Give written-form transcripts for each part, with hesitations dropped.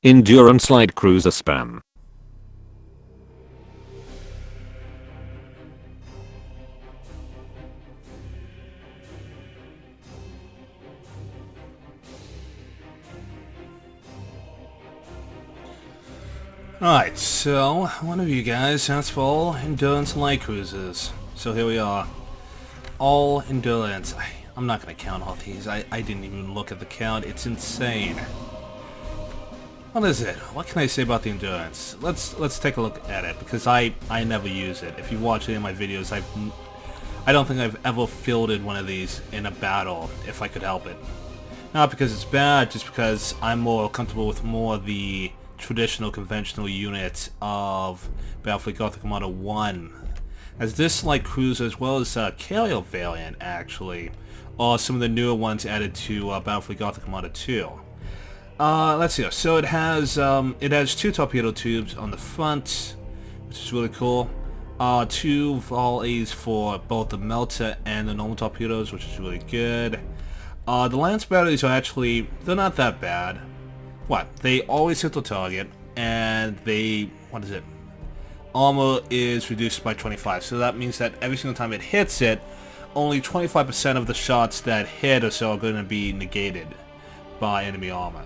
Endurance light cruiser spam. Alright, so one of you guys asked for all endurance light cruisers. So here we are. All endurance. I'm not going to count all these. I didn't even look at the count. It's insane. What is it? What can I say about the endurance? Let's take a look at it, because I never use it. If you watch any of my videos, I don't think I've ever fielded one of these in a battle if I could help it. Not because it's bad, just because I'm more comfortable with more of the traditional conventional units of Battlefleet Gothic Armada 1. As this light cruiser, as well as carrier variant actually, are some of the newer ones added to Battlefleet Gothic Armada 2. Let's see. So it has 2 torpedo tubes on the front, which is really cool. 2 volleys for both the melter and the normal torpedoes, which is really good. The lance batteries are actually, they're not that bad. They always hit the target, and armor is reduced by 25, so that means that every single time it hits it, only 25% of the shots that hit or so are going to be negated by enemy armor.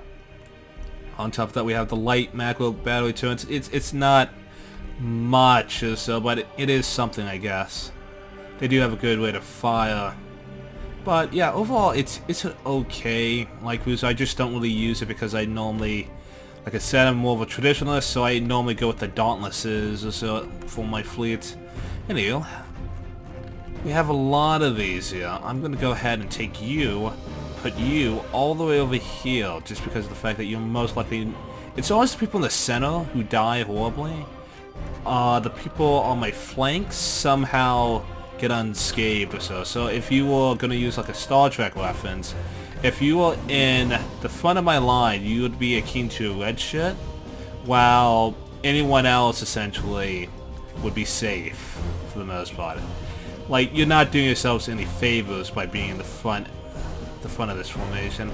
On top of that, we have the light macro battery turns. It's not much or so, but it is something, I guess. They do have a good way to fire. But yeah, overall, it's an okay light cruiser. I just don't really use it because I normally, like I said, I'm more of a traditionalist, so I normally go with the Dauntlesses or so for my fleet. Anyway, we have a lot of these here. I'm going to go ahead and take you, put you all the way over here, just because of the fact that you're most likely... It's always the people in the center who die horribly. The people on my flanks somehow get unscathed or so. So if you were going to use like a Star Trek reference, if you were in the front of my line, you would be akin to a red shirt, while anyone else essentially would be safe for the most part. Like, you're not doing yourselves any favors by being in the front of this formation.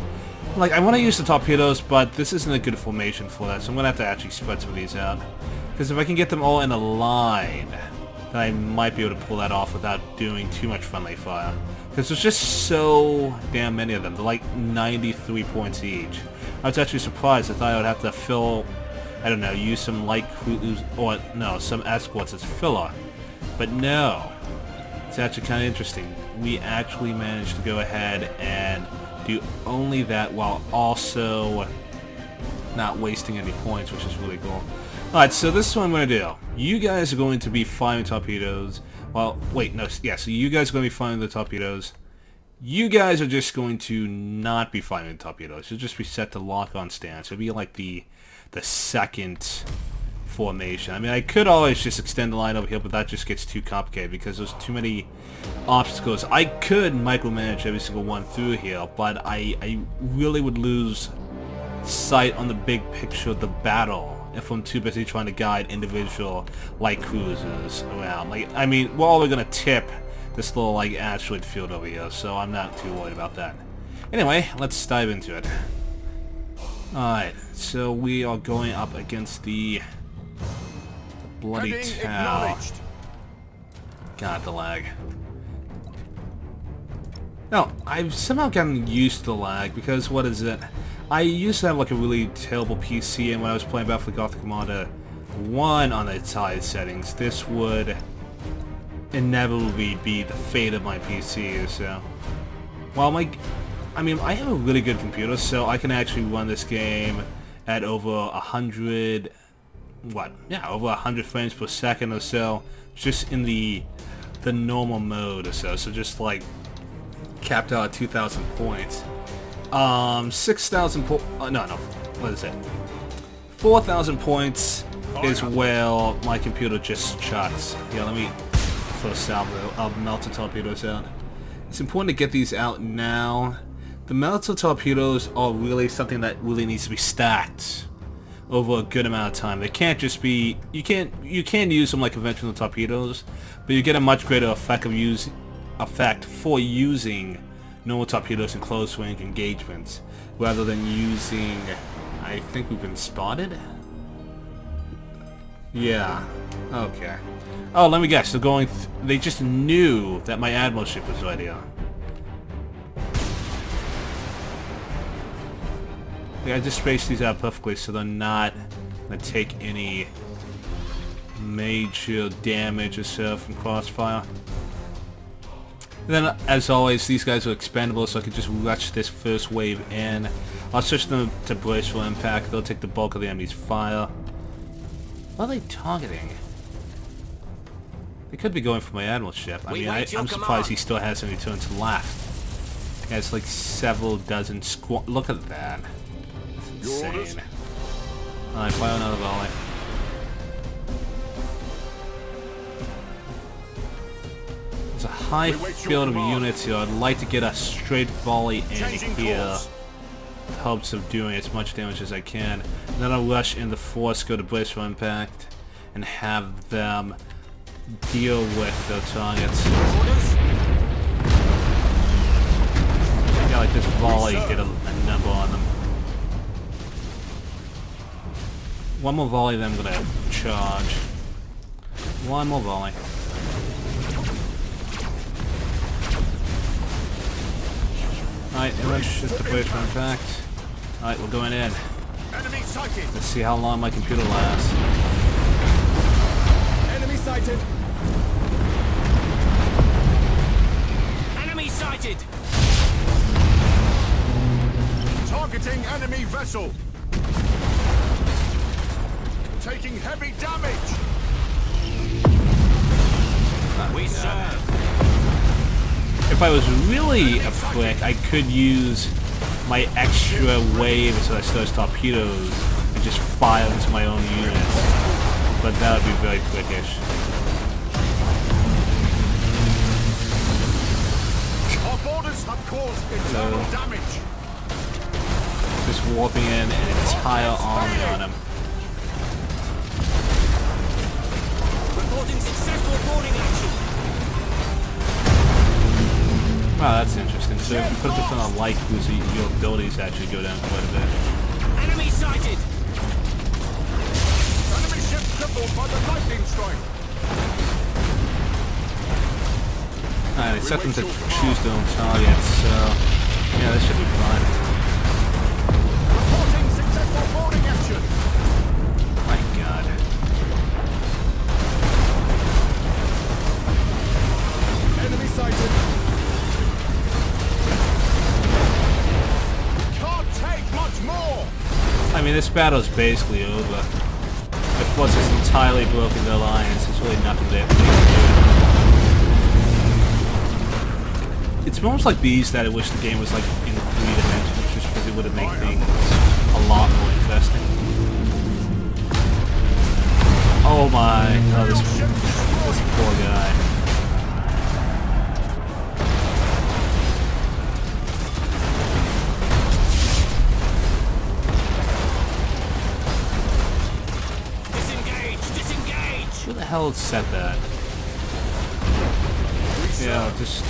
Like, I want to use the torpedoes, but this isn't a good formation for that, so I'm going to have to actually spread some of these out. Because if I can get them all in a line, then I might be able to pull that off without doing too much friendly fire. Because there's just so damn many of them. They're like 93 points each. I was actually surprised. I thought I would have to fill, I don't know, use some light cruise, or no, some escorts as filler. But no. It's actually kind of interesting. We actually managed to go ahead and do only that while also not wasting any points, which is really cool. Alright, so this is what I'm going to do. You guys are going to be firing torpedoes. Well, wait, no, yeah, so you guys are going to be firing the torpedoes. You guys are just going to not be firing the torpedoes. You'll just be set to lock on stance. It'll be like the second formation. I mean, I could always just extend the line over here, but that just gets too complicated because there's too many obstacles. I could micromanage every single one through here, but I really would lose sight on the big picture of the battle if I'm too busy trying to guide individual light cruisers around. Like, I mean, we're all going to tip this little, like, asteroid field over here, so I'm not too worried about that. Anyway, let's dive into it. Alright, so we are going up against the bloody tower. God, the lag. No, I've somehow gotten used to the lag, because what is it? I used to have like a really terrible PC, and when I was playing Battlefleet Gothic Armada 1 on its high settings, this would inevitably be the fate of my PC, so... Well, I mean, I have a really good computer, so I can actually run this game at over 100... over 100 frames per second or so, just in the normal mode or so, so just like capped out at 2,000 points. 6,000 what is it? 4,000 points is where my computer just shuts. Yeah, let me first salvo. I'll melt the torpedoes out. It's important to get these out now. The melter torpedoes are really something that really needs to be stacked over a good amount of time. They can't just be, you can use them like conventional torpedoes, but you get a much greater effect for using normal torpedoes in close range engagements rather than using, I think we've been spotted? Yeah. Okay. Oh, let me guess. They're going... they just knew that my Admiral ship was right here. Yeah, I just spaced these out perfectly so they're not going to take any major damage or so from crossfire. And then, as always, these guys are expendable, so I can just rush this first wave in. I'll switch them to brace for impact. They'll take the bulk of the enemy's fire. What are they targeting? They could be going for my Admiral ship. I mean, I'm surprised he still has any turn to left. Yeah, it's like several dozen look at that. That's insane. Alright, fire another volley. There's a high field of units here. I'd like to get a straight volley in here. With hopes of doing as much damage as I can. And then I'll rush in the force, go to brace for impact, and have them deal with their targets. Yeah, like this volley, get a number on them. One more volley, then I'm gonna charge. One more volley. Alright, rush just to brace for impact. Alright, we're going in. Let's see how long my computer lasts. Enemy sighted. Enemy sighted. Targeting enemy vessel. Taking heavy damage. We serve. If I was really a prick, I could use my extra wave so I start torpedoes and just fire into my own units. But that would be very quickish. Our borders have caused internal damage. Just warping in an entire army on him. Reporting successful boarding action. Wow, that's interesting. So if you put this on a light cruiser, your abilities actually go down quite a bit. Enemy sighted. Enemy ship crippled by the lightning strike. Alright, they set them to choose their own targets, so yeah, this should be fine. Reporting successful boarding action. My god. Enemy sighted. Can't take much more. I mean, this battle's basically over. The force has entirely broken their alliance. There's really nothing they can do. It's almost like these that I wish the game was like in 3 dimensions, just because it would have made things a lot more interesting. Oh my! Oh, this poor guy. Who the hell said that? Yeah, just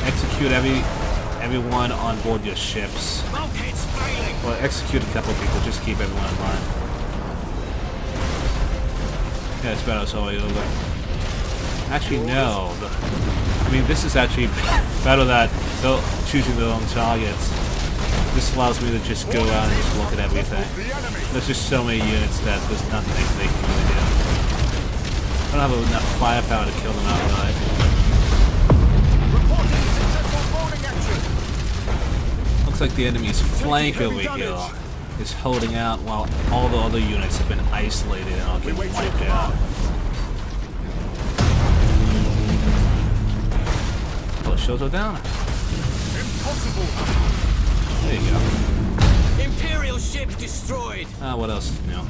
execute everyone on board your ships. Well, execute a couple people, just keep everyone in line. Yeah, this battle's already over. Actually, no. I mean, this is actually better that they're choosing their own targets. This allows me to just go out and just look at everything. There's just so many units that there's nothing they can really do. I don't have enough firepower to kill them outright. Looks like the enemy's flank over here is holding out while all the other units have been isolated and are getting wiped out. Oh, the shields are down. Impossible. There you go. Imperial ship destroyed. What else is new?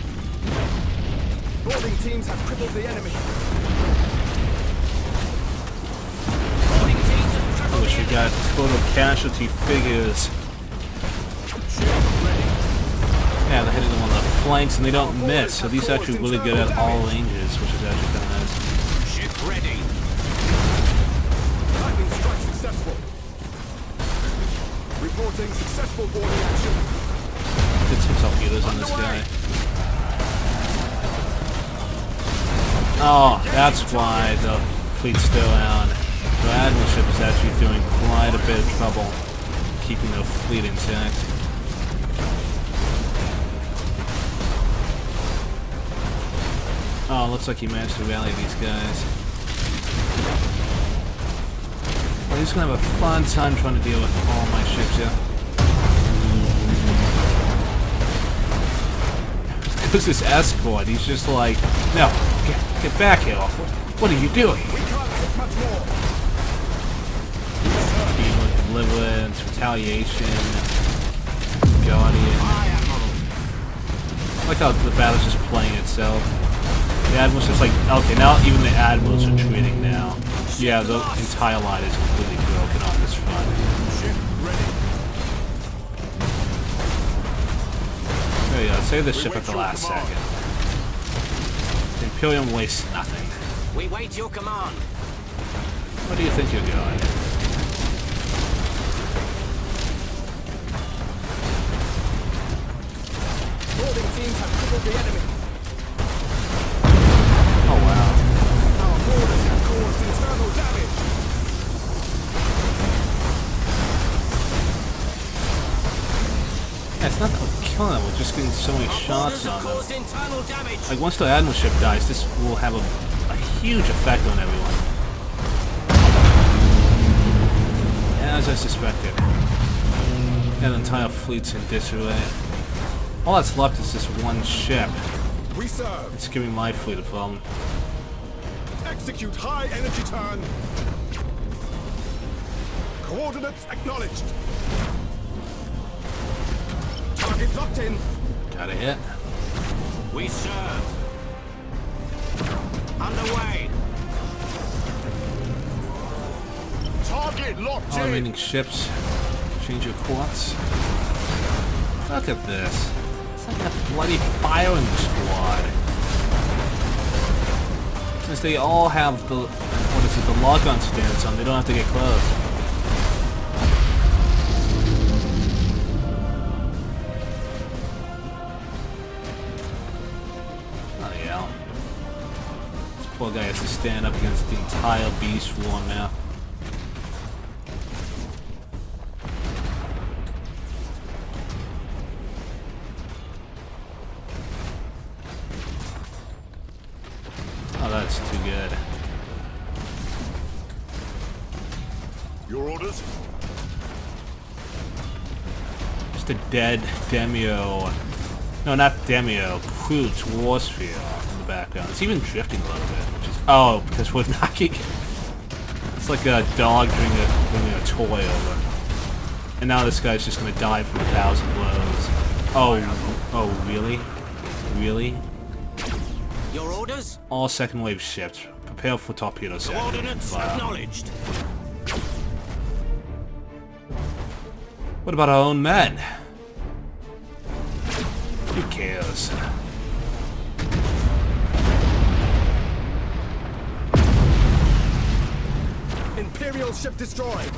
Boarding teams have crippled the enemy. Boarding teams have I crippled wish the we got total casualty figures. Yeah, they're hitting them on the flanks and they don't miss, so these are actually really good at all ranges, which is actually kind of nice. ship ready. Lightning strike successful. Reporting successful boarding action. get some torpedoes on this guy. Oh, that's why the fleet's still out. The Admiral ship is actually doing quite a bit of trouble keeping the fleet intact. Oh, looks like he managed to rally these guys. Well, he's gonna have a fun time trying to deal with all my ships here. Because this escort, he's just like, no, get back here. What are you doing? We can't take much more. Dealing with deliverance, retaliation, guardian. I like how the battle's just playing itself. The Admiral's just like, okay, now even the Admiral's retreating now. Yeah, the entire line is completely broken on this front. Ship ready. There you go, save this ship at the last second. The Imperium wastes nothing. We wait your command. Where do you think you're going? Boarding teams have crippled the enemy. Oh wow. Our boarders have caused internal damage. Yeah, it's not that we're killing them, we're just getting so many shots on them. Caused internal damage. Like, once the Admiral ship dies, this will have a huge effect on everyone. As I suspected. That entire fleet's in disarray. All that's left is this one ship. We serve. It's giving my fleet a problem. Execute high energy turn. Coordinates acknowledged. Target locked in. Got a hit. We serve. Underway. Target locked All in. remaining ships. Change your course. Look at this. It's like a bloody firing squad. Since they all have the, what is it, the lock-on stance on, they don't have to get close. Oh yeah. This poor guy has to stand up against the entire beast swarm now. Oh, that's too good. Your orders? Just a dead Demio. No, not Demio. Krutz Warsphere in the background. It's even drifting a little bit, which is... Oh, because we're knocking... It's like a dog bringing a toy over. And now this guy's just gonna die from 1,000 blows. Oh, really? Really? Your orders? All second wave ships. Prepare for torpedo second. Coordinates acknowledged. What about our own men? Who cares? Imperial ship destroyed.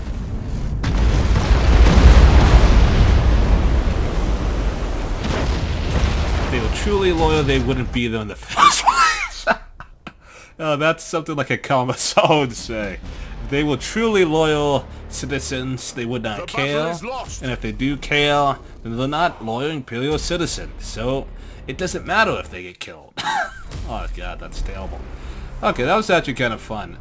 If they were truly loyal, they wouldn't be there in the first place. That's something like a commissar would say. If they were truly loyal citizens, they would not The care. battle is lost. And if they do care, then they're not loyal Imperial citizens. So it doesn't matter if they get killed. Oh god, that's terrible. Okay, that was actually kind of fun.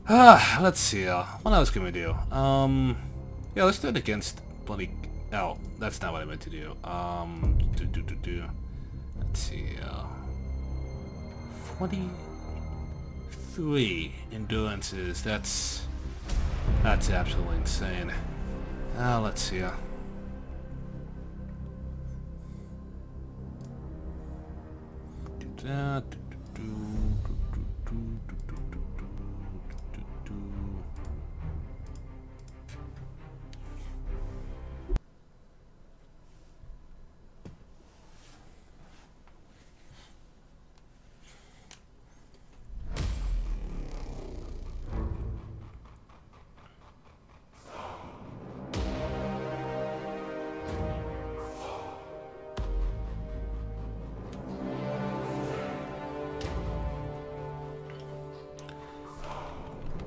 Let's see. What else can we do? Yeah, let's do it against bloody... Oh, that's not what I meant to do. Let's see. 43 endurances. That's absolutely insane. Let's see.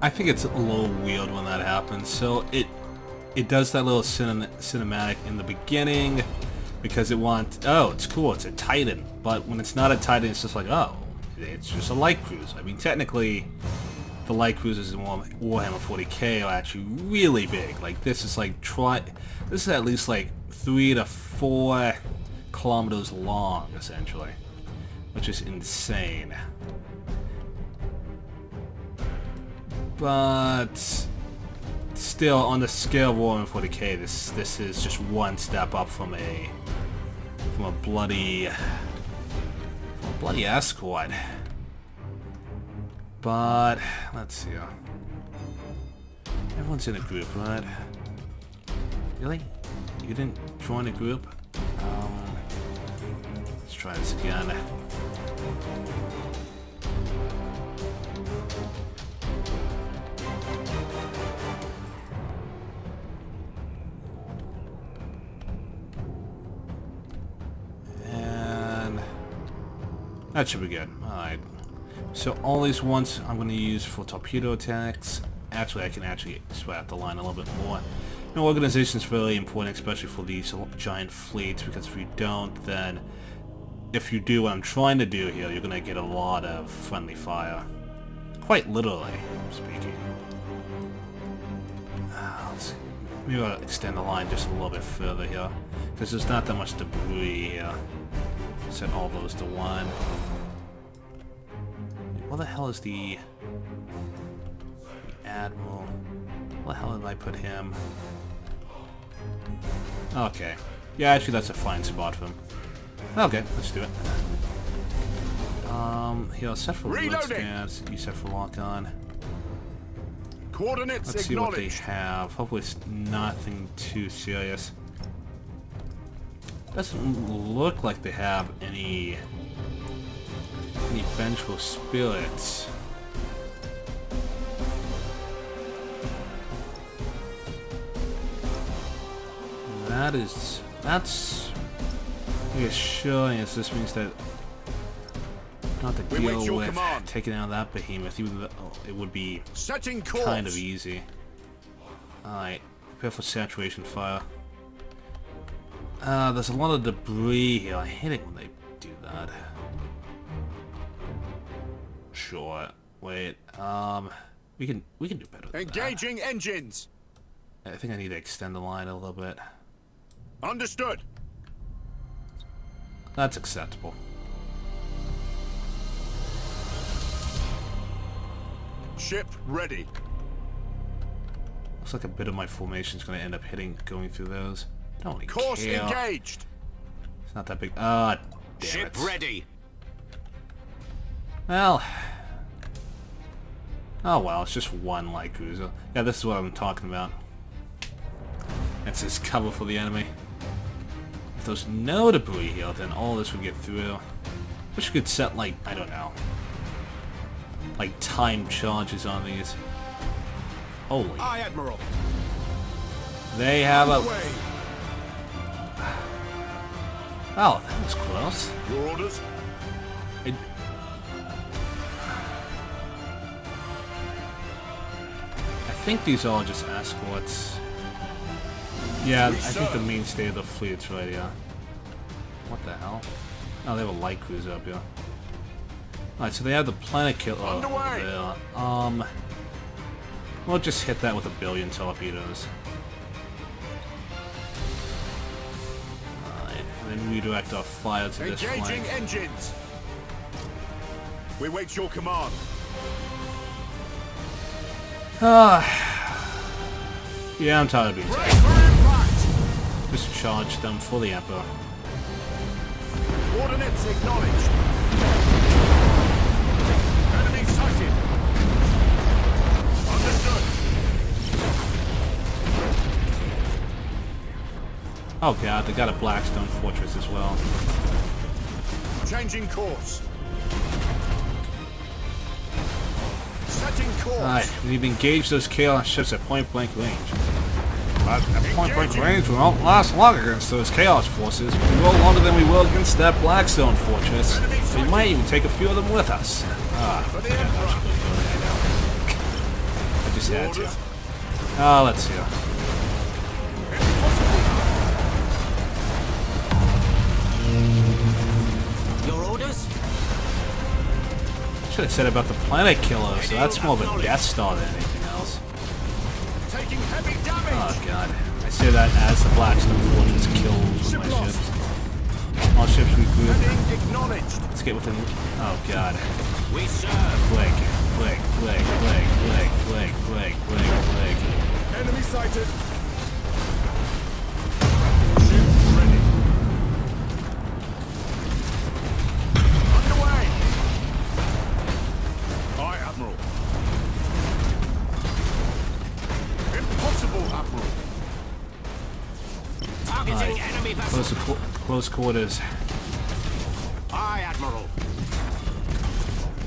I think it's a little weird when that happens. So it does that little cinematic in the beginning because it wants, oh, it's cool, it's a Titan. But when it's not a Titan, it's just like, oh, it's just a light cruiser. I mean, technically, the light cruisers in Warhammer 40k are actually really big. Like, this is like, this is at least like 3 to 4 kilometers long, essentially. Which is insane. But still, on the scale of Warhammer 40k, this is just one step up from a bloody escort. But let's see. Everyone's in a group, right? Really? You didn't join a group? Let's try this again. That should be good. Alright. So all these ones I'm going to use for torpedo attacks. Actually, I can actually spread out the line a little bit more. You know, organization is really important, especially for these giant fleets, because if you don't, then if you do what I'm trying to do here, you're going to get a lot of friendly fire. Quite literally speaking. Let's see. Maybe I'll extend the line just a little bit further here, because there's not that much debris here. Set all those to 1. What the hell is the Admiral? What the hell did I put him? Okay. Yeah, actually that's a fine spot for him. Okay, let's do it. Here, set for blood stance, you set for lock on. Coordinates Let's see what they acknowledged. have. Hopefully it's nothing too serious. Doesn't look like they have any vengeful spirits. That's reassuring, as this means that not to deal with taking out that behemoth, even though it would be Setting course. kind of easy. Alright, prepare for saturation fire. There's a lot of debris here. I hate it when they do that. Sure. Wait. We can do better than Engaging engines. that. I think I need to extend the line a little bit. Understood. That's acceptable. Ship ready. Looks like a bit of my formation is going to end up going through those. I don't really Course care. engaged. It's not that big. Ah, damn Ship it. ready. Well. Oh well, it's just one light cruiser. Yeah, this is what I'm talking about. It's this cover for the enemy. If there's no debris here, then all this would get through. Wish we could set, like, I don't know, like timed charges on these. Holy. Aye, Admiral. They have a... Way. Oh, that was close. Your orders. I think these are all just escorts. Yeah, I think the mainstay of the fleet's right here. What the hell? Oh, they have a light cruiser up here. Alright, so they have the planet killer over there. We'll just hit that with 1 billion torpedoes. Alright, and then redirect our fire to this Engaging flank. engines. We wait your command. Yeah, I'm tired of being Brace taken. for impact. Just charge them for the Emperor. Coordinates acknowledged. Enemy sighted. Understood. Oh god, they got a Blackstone Fortress as well. Changing course. Setting course. Alright, we've engaged those Chaos ships at point-blank range. But at point-blank range, we won't last long against those Chaos forces. We will longer than we will against that Blackstone Fortress. We might even take a few of them with us. For the Emperor. Just had to. Oh, let's see. Your orders? Should have said about the planet killer, so that's more of a Death Star than anything else. Taking heavy damage. Oh god. I say that as the Blackstone Fortress kills with my ships. All ships regroup. Heading acknowledged. Let's get within. Oh god. We serve. Plague. Plague. Plague. Plague. Plague. Plague. Plague. Plague. Plague. Enemy sighted. Ship ready. Underway. Aye, Admiral. Impossible, Admiral. Targeting enemy vessel. Close quarters. Aye, Admiral.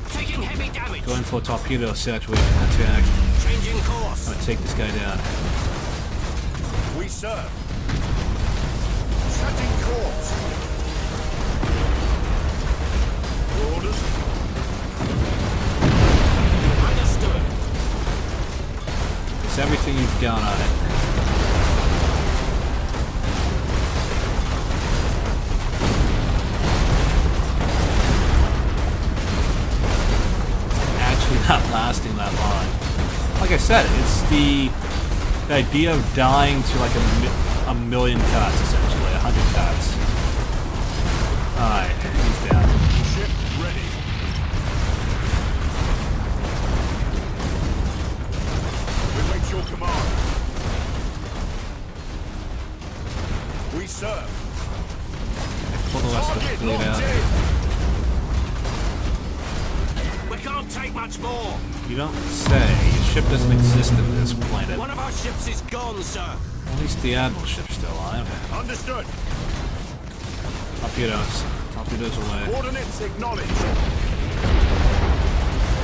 Taking heavy damage. Going for a torpedo situation attack. Changing course. I'm gonna take this guy down. We serve. Setting course. Orders. Understood. It's everything you've got on it. Not lasting that long. Like I said, it's the idea of dying to like a million cuts, essentially, 100 cuts. Alright, he's down. Ship ready. We wait your command. We serve. Pull the rest of the Target fleet locked out. in. We can't take much more. You don't say. Your ship doesn't exist in this planet. One of our ships is gone, sir. At least the Admiral ship's still alive. Understood. Torpedoes. Torpedoes away. Coordinates acknowledged.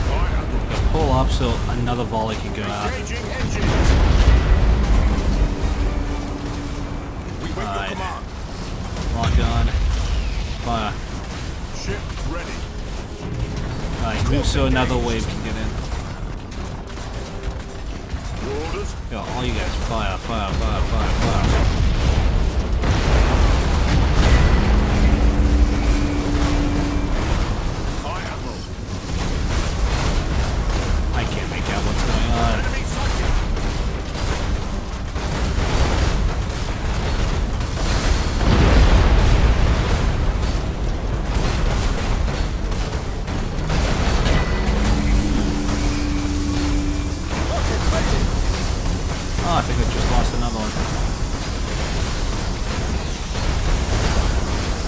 Aye, Admiral. Pull up so another volley can go out. Engaging engines. We wait Aye. your command. Lock on. Fire. Ship ready. Alright, move so another wave can get in. Orders. Yo, all you guys, fire, fire, fire, fire, fire. Aye, Admiral. I can't make out what's going on. Enemy sighted. Oh, I think I just lost another one.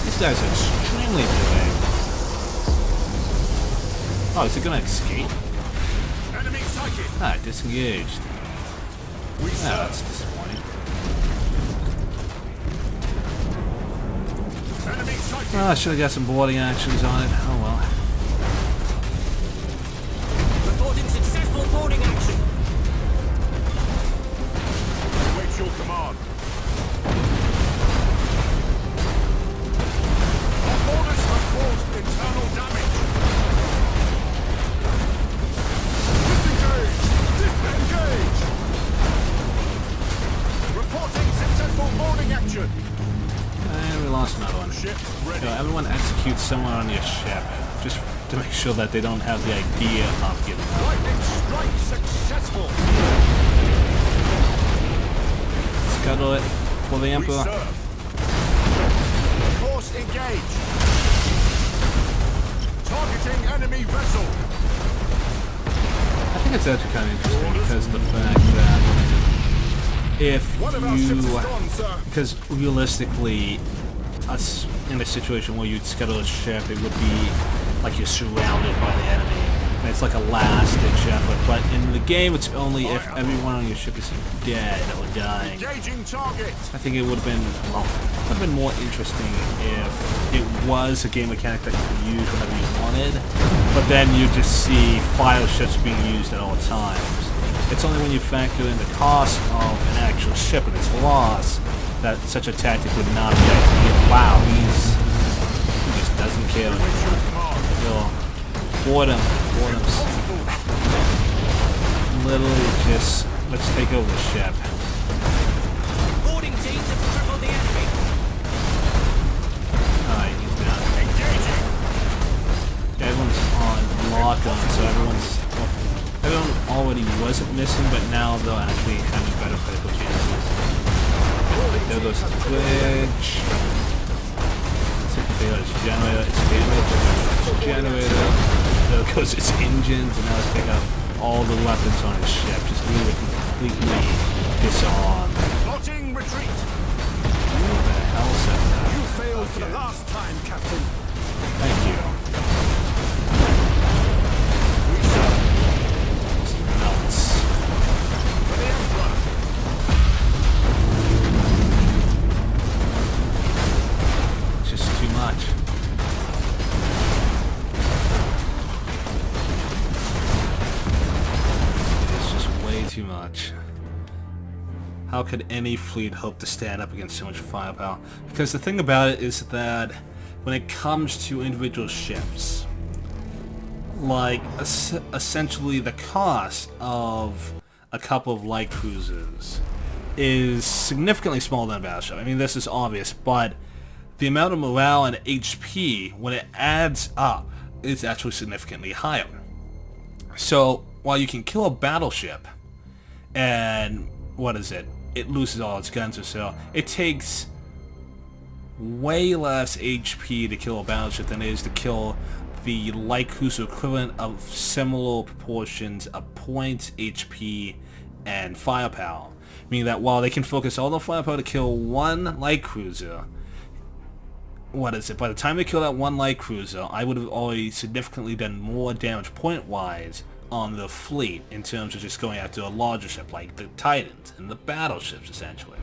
These guys are extremely delayed. Oh, is it gonna escape? Enemy sighted. Ah, disengaged. We Ah, serve. that's disappointing. Enemy sighted. Ah, I should have got some boarding actions on it. Oh well. Reporting successful boarding action. Wait your command. Our orders have caused internal damage. Disengage! Disengage! Reporting successful boarding action. And we lost another one. Ship ready. You know, everyone executes someone on your ship, just to make sure that they don't have the idea of getting out. Lightning strike successful. Scuttle it for the We Emperor. serve. Course engage. Targeting enemy vessel. I think it's actually kind of interesting because of the fact that if One of our ships is you, gone, sir. because realistically, us in a situation where you'd scuttle a ship, it would be like you're surrounded by the enemy. And it's like a last-ditch effort. But in the game, it's only if everyone on your ship is dead or dying. Engaging target. I think it would have been, well, would have been more interesting if it was a game mechanic that you could use whenever you wanted, but then you just see fire ships being used at all times. It's only when you factor in the cost of an actual ship and its loss that such a tactic would not be ideal. Wow, he just doesn't care Wait your command. anymore. Boredom. Impossible. literally just, let's take over the ship. Boarding teams have crippled the enemy. Alright, he's down. Engaging! Everyone's on lock-on, so everyone already wasn't missing, but now they'll actually have better critical chances. There goes the bridge. There goes generator, it's generator. There goes its engines, and now let's pick up all the weapons on his ship. Just leave it completely disarmed. Plotting retreat. Who the hell said that? You failed for the last time, Captain. Thank you. We shall. Melts. For the Emperor. It's just too much. It's just way too much. How could any fleet hope to stand up against so much firepower? Because the thing about it is that when it comes to individual ships, like essentially the cost of a couple of light cruisers is significantly smaller than a battleship. I mean, this is obvious, but the amount of morale and HP, when it adds up, is actually significantly higher. So, while you can kill a battleship, and what is it? It loses all its guns or so, it takes way less HP to kill a battleship than it is to kill the light cruiser equivalent of similar proportions of points, HP, and firepower. Meaning that while they can focus all the firepower to kill one light cruiser, what is it? By the time they kill that one light cruiser, I would have already significantly done more damage point-wise on the fleet in terms of just going after a larger ship like the Titans and the battleships, essentially.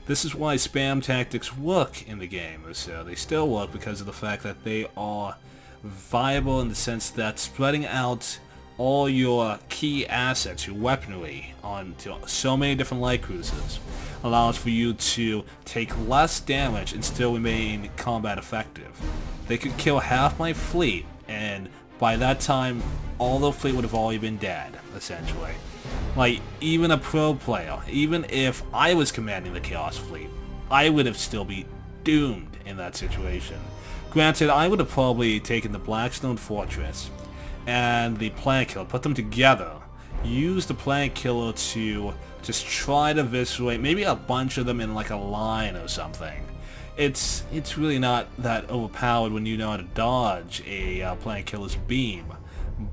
This is why spam tactics work in the game, so they still work because of the fact that they are viable in the sense that spreading out all your key assets, your weaponry, onto so many different light cruisers allows for you to take less damage and still remain combat effective. They could kill half my fleet, and by that time, all the fleet would have already been dead, essentially. Like, even a pro player, even if I was commanding the Chaos Fleet, I would have still be doomed in that situation. Granted, I would have probably taken the Blackstone Fortress and the Planet Killer, put them together, use the Planet Killer to just try to eviscerate maybe a bunch of them in like a line or something. It's really not that overpowered when you know how to dodge a Planet Killer's beam.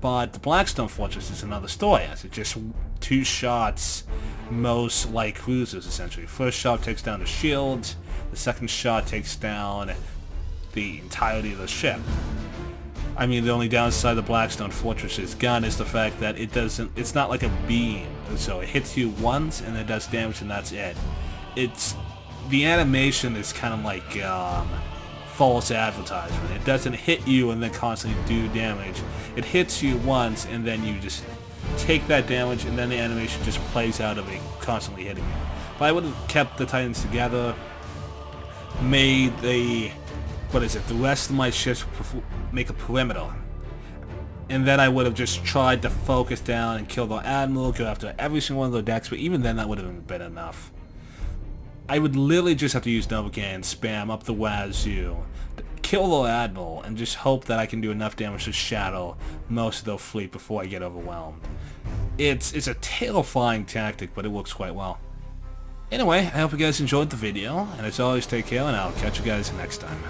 But the Blackstone Fortress is another story, as it just two shots most light cruisers, essentially. First shot takes down the shields, the second shot takes down the entirety of the ship. I mean, the only downside of the Blackstone Fortress's gun is the fact that it's not like a beam, so it hits you once and it does damage and that's it. The animation is kind of like false advertisement. It doesn't hit you and then constantly do damage. It hits you once and then you just take that damage and then the animation just plays out of it constantly hitting you. But I would have kept the Titans together, made the rest of my ships make a perimeter, and then I would have just tried to focus down and kill the Admiral, go after every single one of the decks, but even then that would have been enough. I would literally just have to use Novocan, spam up the wazoo, kill the Admiral, and just hope that I can do enough damage to shadow most of the fleet before I get overwhelmed. It's a terrifying tactic, but it works quite well. Anyway, I hope you guys enjoyed the video, and as always, take care, and I'll catch you guys next time.